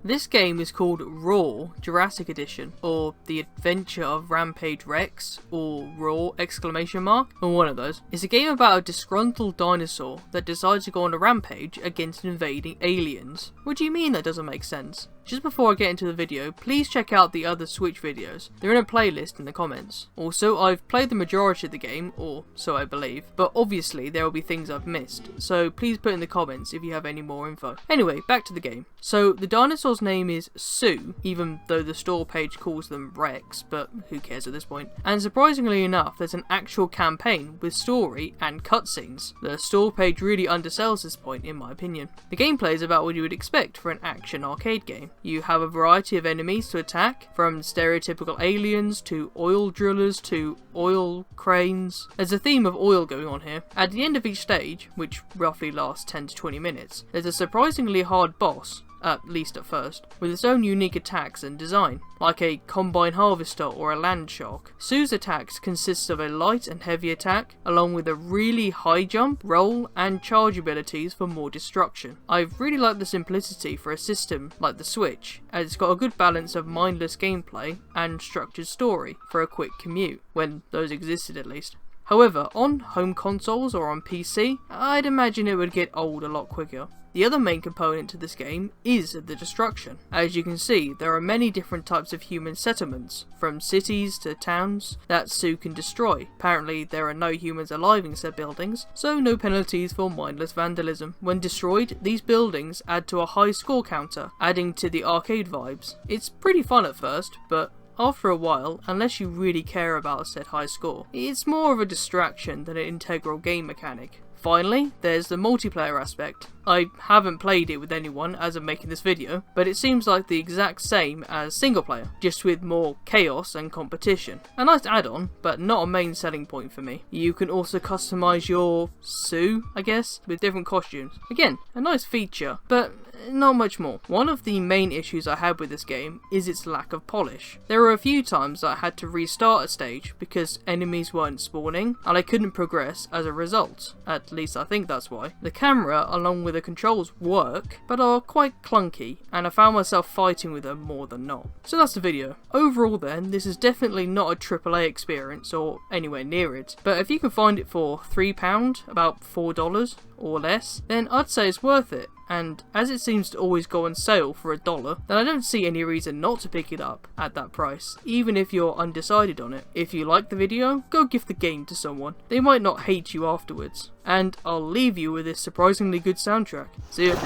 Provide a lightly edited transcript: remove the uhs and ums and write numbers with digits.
This game is called Roarr Jurassic Edition, or The Adventure of Rampage Rex, or Roarr exclamation mark, or one of those. It's a game about a disgruntled dinosaur that decides to go on a rampage against invading aliens. What do you mean that doesn't make sense? Just before I get into the video, please check out the other Switch videos. They're in a playlist in the comments. Also, I've played the majority of the game, or so I believe, but obviously there will be things I've missed, so please put in the comments if you have any more info. Anyway, back to the game. So, the dinosaur's name is Sue, even though the store page calls them Rex, but who cares at this point. And surprisingly enough, there's an actual campaign with story and cutscenes. The store page really undersells this point in my opinion. The gameplay is about what you would expect for an action arcade game. You have a variety of enemies to attack, from stereotypical aliens to oil drillers to oil cranes. There's a theme of oil going on here. At the end of each stage, which roughly lasts 10 to 20 minutes, there's a surprisingly hard boss, at least at first, with its own unique attacks and design, like a combine harvester or a land shark. Sue's attacks consist of a light and heavy attack, along with a really high jump, roll, and charge abilities for more destruction. I've really liked the simplicity for a system like the Switch, as it's got a good balance of mindless gameplay and structured story for a quick commute, when those existed at least. However, on home consoles or on PC, I'd imagine it would get old a lot quicker. The other main component to this game is the destruction. As you can see, there are many different types of human settlements, from cities to towns, that Sue can destroy. Apparently there are no humans alive in said buildings, so no penalties for mindless vandalism. When destroyed, these buildings add to a high score counter, adding to the arcade vibes. It's pretty fun at first, but after a while, unless you really care about said high score, it's more of a distraction than an integral game mechanic. Finally, there's the multiplayer aspect. I haven't played it with anyone as of making this video, but it seems like the exact same as single player, just with more chaos and competition. A nice add-on, but not a main selling point for me. You can also customise your Sue, I guess, with different costumes. Again, a nice feature, but not much more. One of the main issues I had with this game is its lack of polish. There were a few times I had to restart a stage because enemies weren't spawning and I couldn't progress as a result. At least I think that's why. The camera along with the controls work, but are quite clunky, and I found myself fighting with them more than not. So that's the video. Overall then, this is definitely not a AAA experience or anywhere near it, but if you can find it for £3, about $4 or less, then I'd say it's worth it. And as it seems to always go on sale for $1, then I don't see any reason not to pick it up at that price, even if you're undecided on it. If you like the video, go gift the game to someone. They might not hate you afterwards. And I'll leave you with this surprisingly good soundtrack. See ya.